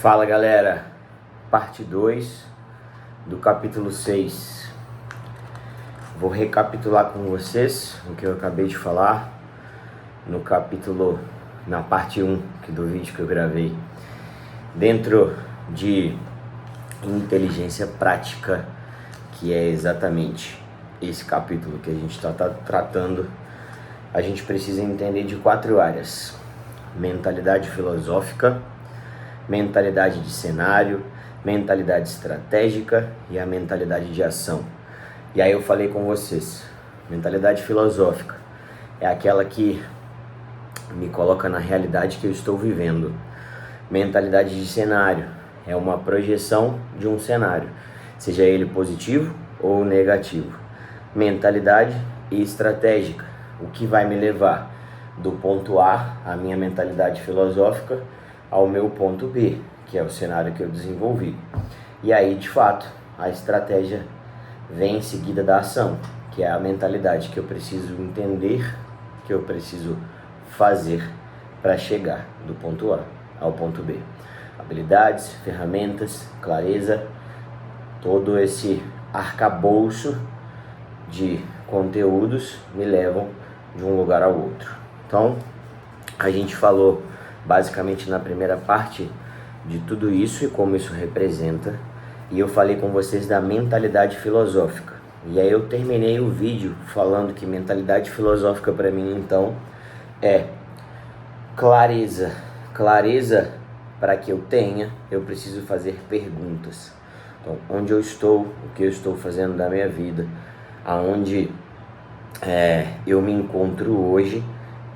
Fala galera, parte 2 do capítulo 6. Vou recapitular com vocês o que eu acabei de falar na parte 1 do vídeo que eu gravei. Dentro de inteligência prática, que é exatamente esse capítulo que a gente está tratando, a gente precisa entender de 4 áreas: mentalidade filosófica, mentalidade de cenário, mentalidade estratégica e a mentalidade de ação. E aí eu falei com vocês, mentalidade filosófica é aquela que me coloca na realidade que eu estou vivendo. Mentalidade de cenário é uma projeção de um cenário, seja ele positivo ou negativo. Mentalidade estratégica, o que vai me levar do ponto A, a minha mentalidade filosófica, ao meu ponto B, que é o cenário que eu desenvolvi. E aí, de fato, a estratégia vem em seguida da ação, que é a mentalidade que eu preciso entender, que eu preciso fazer para chegar do ponto A ao ponto B. Habilidades, ferramentas, clareza, todo esse arcabouço de conteúdos me levam de um lugar ao outro. Então, a gente falou basicamente na primeira parte de tudo isso e como isso representa, e eu falei com vocês da mentalidade filosófica. E aí eu terminei o vídeo falando que mentalidade filosófica para mim então é clareza. Clareza, para que eu tenha, eu preciso fazer perguntas. Então, onde eu estou, o que eu estou fazendo da minha vida, aonde eu me encontro hoje,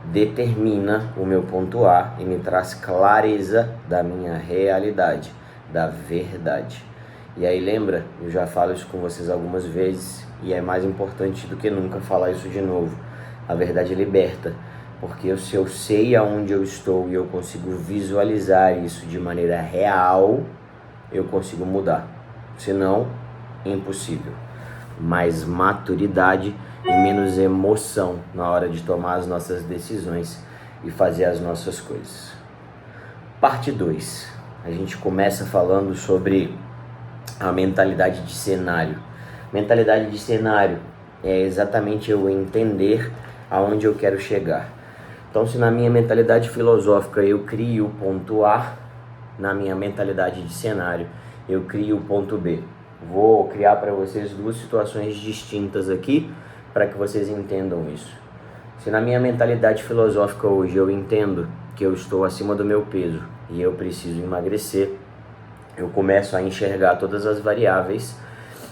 determina o meu ponto A e me traz clareza da minha realidade, da verdade. E aí lembra, eu já falo isso com vocês algumas vezes e é mais importante do que nunca falar isso de novo. A verdade liberta, porque se eu sei aonde eu estou e eu consigo visualizar isso de maneira real, eu consigo mudar. Senão, impossível. Mais maturidade e menos emoção na hora de tomar as nossas decisões e fazer as nossas coisas. Parte 2. A gente começa falando sobre a mentalidade de cenário. Mentalidade de cenário é exatamente eu entender aonde eu quero chegar. Então, se na minha mentalidade filosófica eu crio o ponto A, na minha mentalidade de cenário eu crio o ponto B. Vou criar para vocês 2 situações distintas aqui para que vocês entendam isso. Se na minha mentalidade filosófica hoje eu entendo que eu estou acima do meu peso e eu preciso emagrecer, eu começo a enxergar todas as variáveis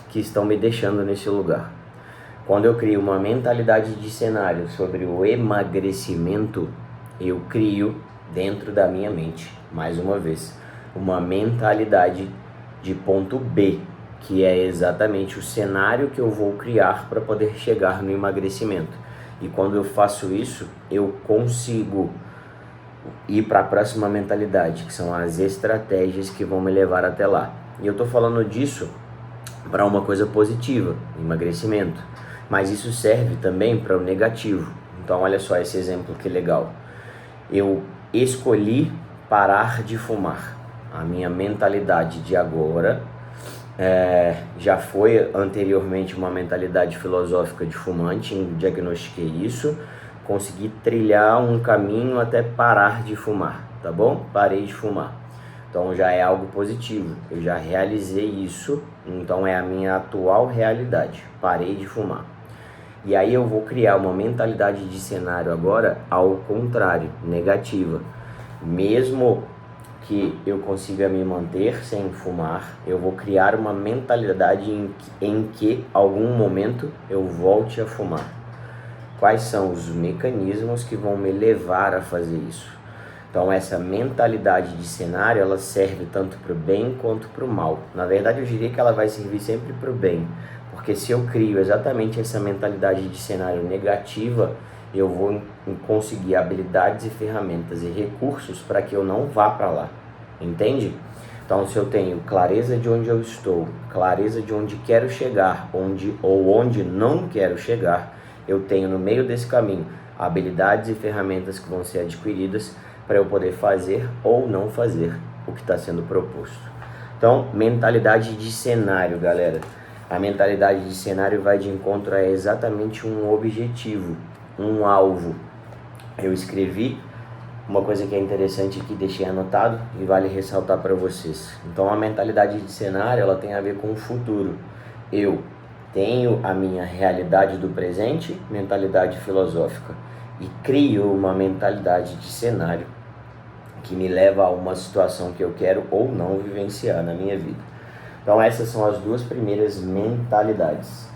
que estão me deixando nesse lugar. Quando eu crio uma mentalidade de cenário sobre o emagrecimento, eu crio dentro da minha mente, mais uma vez, uma mentalidade de ponto B, que é exatamente o cenário que eu vou criar para poder chegar no emagrecimento. E quando eu faço isso, eu consigo ir para a próxima mentalidade, que são as estratégias que vão me levar até lá. E eu estou falando disso para uma coisa positiva, emagrecimento, mas isso serve também para o negativo. Então olha só esse exemplo que legal. Eu escolhi parar de fumar. A minha mentalidade de agora já foi anteriormente uma mentalidade filosófica de fumante, diagnostiquei isso, consegui trilhar um caminho até parar de fumar, tá bom? Parei de fumar. Então já é algo positivo, eu já realizei isso, então é a minha atual realidade, parei de fumar. E aí eu vou criar uma mentalidade de cenário agora ao contrário, negativa. Mesmo que eu consiga me manter sem fumar, eu vou criar uma mentalidade em que algum momento eu volte a fumar. Quais são os mecanismos que vão me levar a fazer isso? Então essa mentalidade de cenário, ela serve tanto para o bem quanto para o mal. Na verdade eu diria que ela vai servir sempre para o bem, porque se eu crio exatamente essa mentalidade de cenário negativa, eu vou conseguir habilidades e ferramentas e recursos para que eu não vá para lá, entende? Então, se eu tenho clareza de onde eu estou, clareza de onde quero chegar, onde não quero chegar, eu tenho no meio desse caminho habilidades e ferramentas que vão ser adquiridas para eu poder fazer ou não fazer o que está sendo proposto. Então, mentalidade de cenário, galera. A mentalidade de cenário vai de encontro a exatamente um objetivo, um alvo. Eu escrevi uma coisa que é interessante aqui, deixei anotado e vale ressaltar para vocês. Então, a mentalidade de cenário, ela tem a ver com o futuro. Eu tenho a minha realidade do presente, mentalidade filosófica, e crio uma mentalidade de cenário que me leva a uma situação que eu quero ou não vivenciar na minha vida. Então essas são as duas primeiras mentalidades.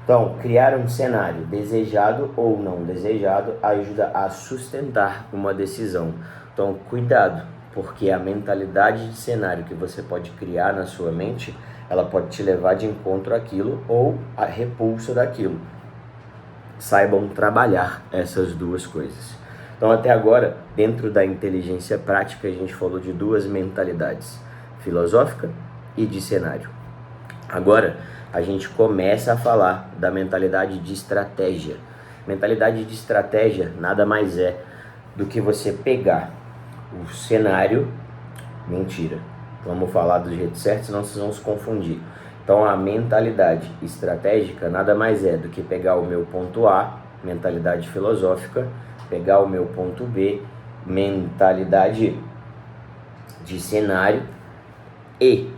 Então, criar um cenário desejado ou não desejado ajuda a sustentar uma decisão. Então, cuidado, porque a mentalidade de cenário que você pode criar na sua mente, ela pode te levar de encontro àquilo ou a repulsa daquilo. Saibam trabalhar essas duas coisas. Então, até agora, dentro da inteligência prática, a gente falou de duas mentalidades, filosófica e de cenário. Agora, a gente começa a falar da mentalidade de estratégia. Mentalidade de estratégia nada mais é do que você pegar o cenário... Mentira, vamos falar do jeito certo, senão vocês vão se confundir. Então, a mentalidade estratégica nada mais é do que pegar o meu ponto A, mentalidade filosófica, pegar o meu ponto B, mentalidade de cenário, e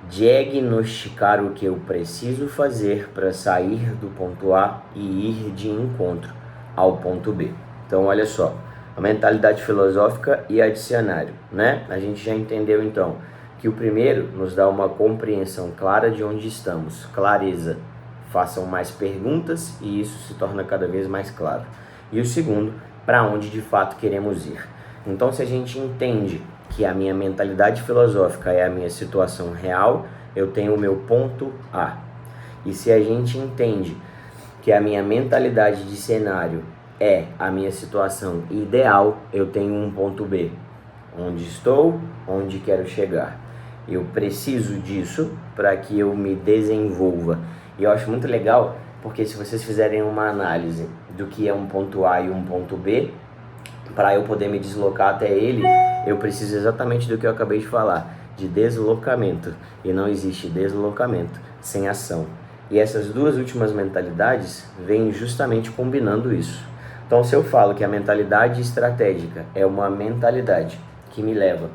diagnosticar o que eu preciso fazer para sair do ponto A e ir de encontro ao ponto B. Então, olha só, a mentalidade filosófica e a de cenário, né? A gente já entendeu, então, que o primeiro nos dá uma compreensão clara de onde estamos, clareza. Façam mais perguntas e isso se torna cada vez mais claro. E o segundo, para onde de fato queremos ir. Então, se a gente entende que a minha mentalidade filosófica é a minha situação real, eu tenho o meu ponto A. E se a gente entende que a minha mentalidade de cenário é a minha situação ideal, eu tenho um ponto B. Onde estou, onde quero chegar. Eu preciso disso para que eu me desenvolva. E eu acho muito legal, porque se vocês fizerem uma análise do que é um ponto A e um ponto B, para eu poder me deslocar até ele, eu preciso exatamente do que eu acabei de falar, de deslocamento. E não existe deslocamento sem ação. E essas duas últimas mentalidades vêm justamente combinando isso. Então, se eu falo que a mentalidade estratégica é uma mentalidade que me leva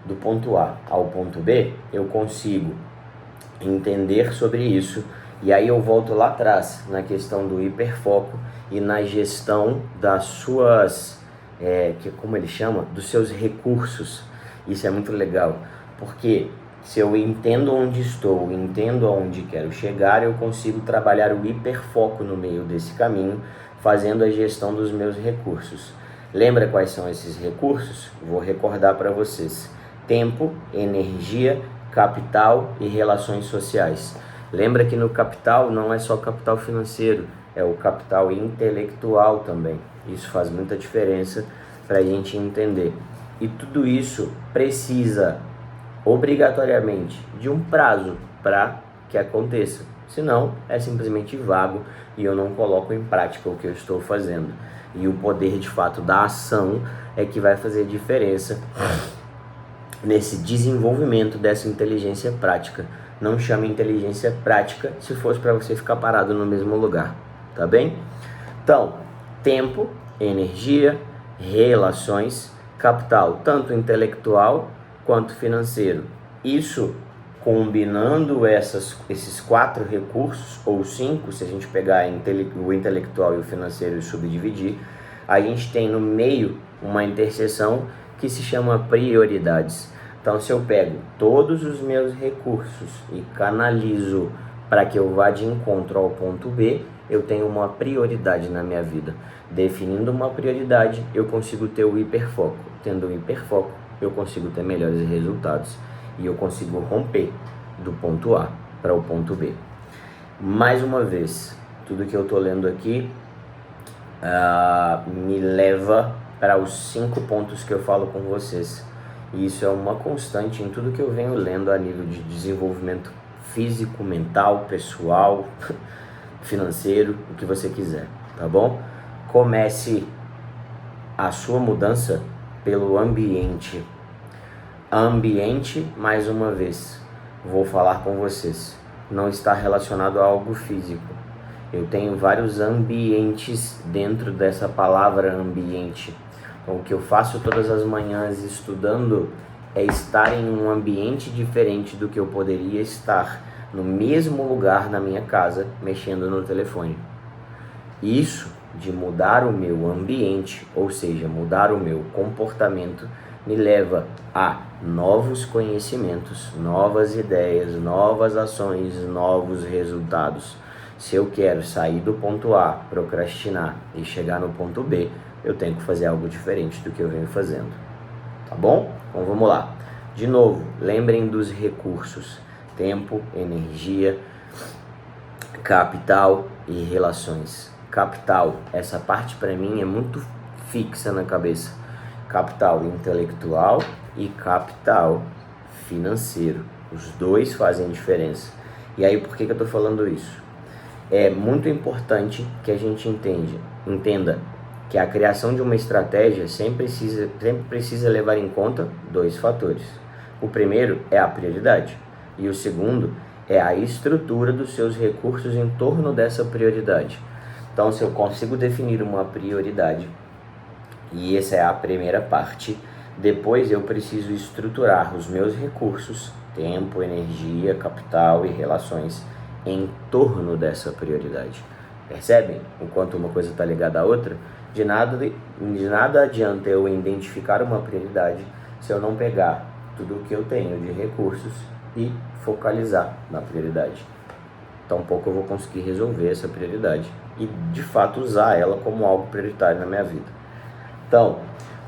do ponto A ao ponto B, eu consigo entender sobre isso. E aí eu volto lá atrás, na questão do hiperfoco e na gestão das suas... como ele chama? Dos seus recursos. Isso é muito legal, porque se eu entendo onde estou, entendo aonde quero chegar, eu consigo trabalhar o hiperfoco no meio desse caminho, fazendo a gestão dos meus recursos. Lembra quais são esses recursos? Vou recordar para vocês: tempo, energia, capital e relações sociais. Lembra que no capital não é só capital financeiro, é o capital intelectual também. Isso faz muita diferença para a gente entender. E tudo isso precisa, obrigatoriamente, de um prazo para que aconteça. Senão, é simplesmente vago e eu não coloco em prática o que eu estou fazendo. E o poder, de fato, da ação é que vai fazer diferença nesse desenvolvimento dessa inteligência prática. Não chame inteligência prática se fosse para você ficar parado no mesmo lugar, tá bem? Então, tempo, energia, relações, capital, tanto intelectual quanto financeiro. Isso combinando esses 4 recursos, ou 5, se a gente pegar o intelectual e o financeiro e subdividir, a gente tem no meio uma interseção que se chama prioridades. Então, se eu pego todos os meus recursos e canalizo para que eu vá de encontro ao ponto B, eu tenho uma prioridade na minha vida. Definindo uma prioridade, eu consigo ter o hiperfoco. Tendo o hiperfoco, eu consigo ter melhores resultados. E eu consigo romper do ponto A para o ponto B. Mais uma vez, tudo que eu estou lendo aqui me leva para os 5 pontos que eu falo com vocês. E isso é uma constante em tudo que eu venho lendo a nível de desenvolvimento físico, mental, pessoal, financeiro, o que você quiser, tá bom? Comece a sua mudança pelo ambiente. Ambiente, mais uma vez, vou falar com vocês, não está relacionado a algo físico. Eu tenho vários ambientes dentro dessa palavra ambiente. Então, o que eu faço todas as manhãs estudando é estar em um ambiente diferente do que eu poderia estar no mesmo lugar na minha casa, mexendo no telefone. Isso de mudar o meu ambiente, ou seja, mudar o meu comportamento, me leva a novos conhecimentos, novas ideias, novas ações, novos resultados. Se eu quero sair do ponto A, procrastinar e chegar no ponto B, eu tenho que fazer algo diferente do que eu venho fazendo. Tá bom? Então vamos lá. De novo, lembrem dos recursos: tempo, energia, capital e relações. Capital, essa parte para mim é muito fixa na cabeça. Capital intelectual e capital financeiro. Os dois fazem diferença. E aí, por que eu estou falando isso? É muito importante que a gente entenda que a criação de uma estratégia sempre precisa levar em conta dois fatores. O primeiro é a prioridade e o segundo é a estrutura dos seus recursos em torno dessa prioridade. Então, se eu consigo definir uma prioridade, e essa é a primeira parte, depois eu preciso estruturar os meus recursos, tempo, energia, capital e relações em torno dessa prioridade. Percebem? Enquanto uma coisa está ligada à outra, de nada adianta eu identificar uma prioridade se eu não pegar tudo o que eu tenho de recursos e focalizar na prioridade. Tampouco eu vou conseguir resolver essa prioridade e de fato usar ela como algo prioritário na minha vida. Então,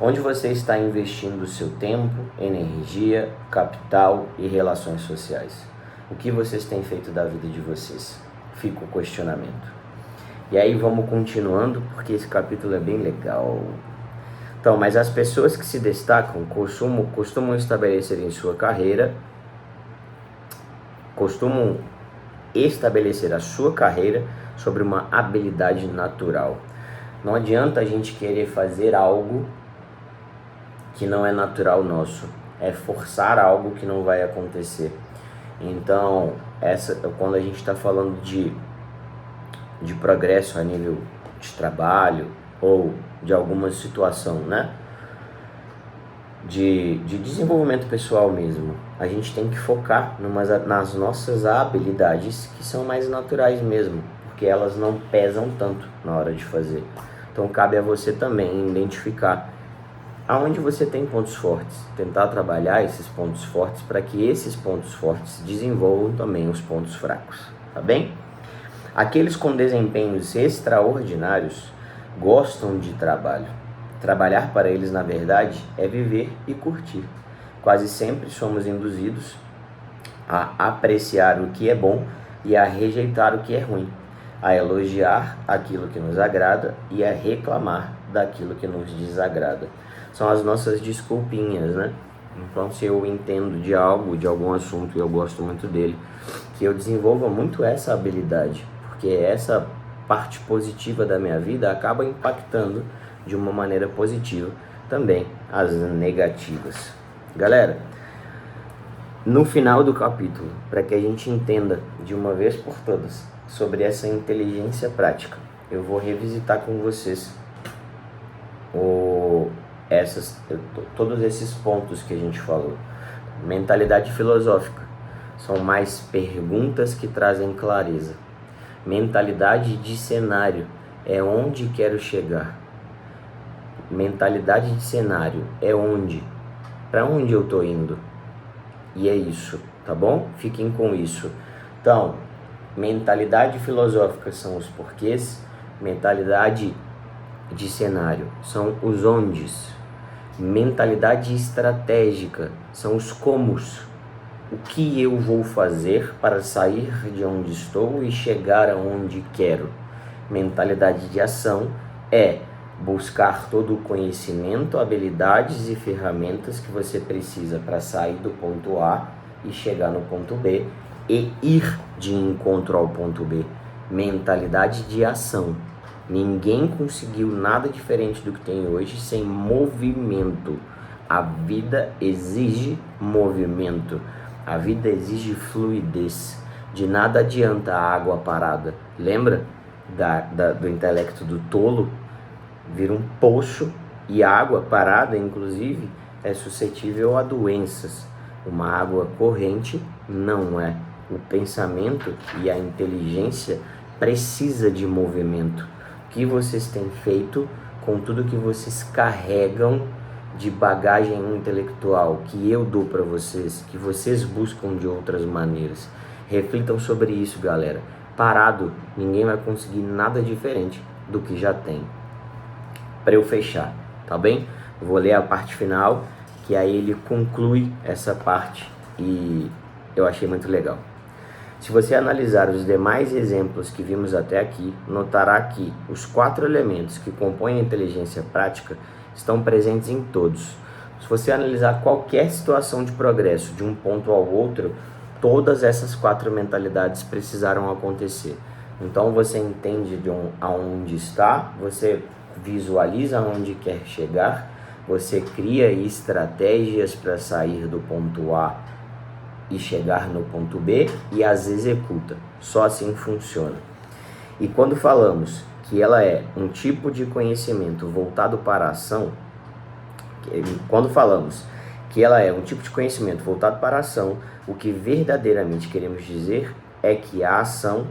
onde você está investindo o seu tempo, energia, capital e relações sociais? O que vocês têm feito da vida de vocês? Fica o questionamento. E aí vamos continuando, porque esse capítulo é bem legal. Então, mas as pessoas que se destacam costumam estabelecer em sua carreira, costumam estabelecer a sua carreira sobre uma habilidade natural. Não adianta a gente querer fazer algo que não é natural nosso. É forçar algo que não vai acontecer. Então, quando a gente está falando de progresso a nível de trabalho ou de alguma situação, né? De desenvolvimento pessoal mesmo, a gente tem que focar nas nossas habilidades que são mais naturais mesmo, porque elas não pesam tanto na hora de fazer. Então cabe a você também identificar aonde você tem pontos fortes, tentar trabalhar esses pontos fortes para que esses pontos fortes desenvolvam também os pontos fracos, tá bem? Aqueles com desempenhos extraordinários gostam de trabalho. Trabalhar para eles, na verdade, é viver e curtir. Quase sempre somos induzidos a apreciar o que é bom e a rejeitar o que é ruim, a elogiar aquilo que nos agrada e a reclamar daquilo que nos desagrada. São as nossas desculpinhas, né? Então, se eu entendo de algo, de algum assunto e eu gosto muito dele, que eu desenvolva muito essa habilidade, porque essa parte positiva da minha vida acaba impactando de uma maneira positiva também as negativas. Galera, no final do capítulo, para que a gente entenda de uma vez por todas sobre essa inteligência prática, eu vou revisitar com vocês todos esses pontos que a gente falou. Mentalidade filosófica são mais perguntas que trazem clareza. Mentalidade de cenário é onde quero chegar. Mentalidade de cenário é para onde eu tô indo. E é isso, tá bom? Fiquem com isso. Então, mentalidade filosófica são os porquês, mentalidade de cenário são os ondes, mentalidade estratégica são os comos. O que eu vou fazer para sair de onde estou e chegar aonde quero. Mentalidade de ação é buscar todo o conhecimento, habilidades e ferramentas que você precisa para sair do ponto A e chegar no ponto B e ir de encontro ao ponto B. Mentalidade de ação. Ninguém conseguiu nada diferente do que tem hoje sem movimento. A vida exige movimento, a vida exige fluidez. De nada adianta a água parada. Lembra do intelecto do tolo? Vira um poço, e a água parada, inclusive, é suscetível a doenças. Uma água corrente não é. O pensamento e a inteligência precisa de movimento. O que vocês têm feito com tudo que vocês carregam de bagagem intelectual que eu dou para vocês, que vocês buscam de outras maneiras? Reflitam sobre isso, galera. Parado, ninguém vai conseguir nada diferente do que já tem. Para eu fechar, tá bem? Eu vou ler a parte final, que aí ele conclui essa parte e eu achei muito legal. Se você analisar os demais exemplos que vimos até aqui, notará que os 4 elementos que compõem a inteligência prática estão presentes em todos. Se você analisar qualquer situação de progresso de um ponto ao outro, todas essas 4 mentalidades precisaram acontecer. Então você entende aonde está, você visualiza aonde quer chegar, você cria estratégias para sair do ponto A e chegar no ponto B e as executa. Só assim funciona. E quando falamos que ela é um tipo de conhecimento voltado para a ação, o que verdadeiramente queremos dizer é que a ação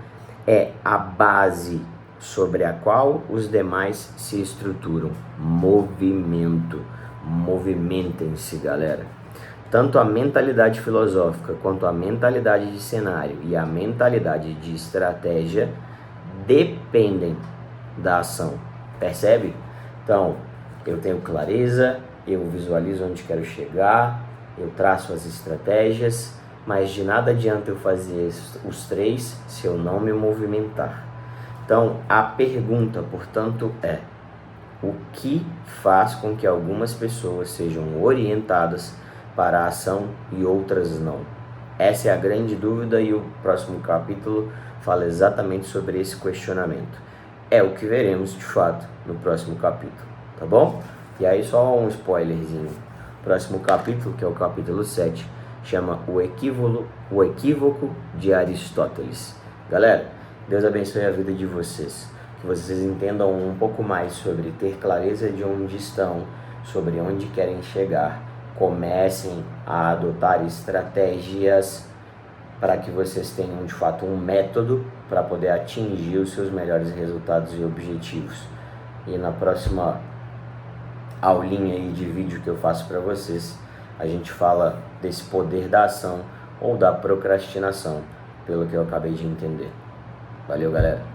é a base sobre a qual os demais se estruturam. Movimento. Movimentem-se, galera. Tanto a mentalidade filosófica quanto a mentalidade de cenário e a mentalidade de estratégia dependem da ação. Percebe? Então, eu tenho clareza, eu visualizo onde quero chegar, eu traço as estratégias, mas de nada adianta eu fazer os 3 se eu não me movimentar. Então, a pergunta, portanto, é: o que faz com que algumas pessoas sejam orientadas para a ação e outras não? Essa é a grande dúvida e o próximo capítulo fala exatamente sobre esse questionamento. É o que veremos de fato no próximo capítulo, tá bom? E aí só um spoilerzinho. O próximo capítulo, que é o capítulo 7, chama o equívoco de Aristóteles. Galera, Deus abençoe a vida de vocês. Que vocês entendam um pouco mais sobre ter clareza de onde estão, sobre onde querem chegar. Comecem a adotar estratégias para que vocês tenham de fato um método para poder atingir os seus melhores resultados e objetivos. E na próxima aulinha aí de vídeo que eu faço para vocês, a gente fala desse poder da ação ou da procrastinação, pelo que eu acabei de entender. Valeu, galera!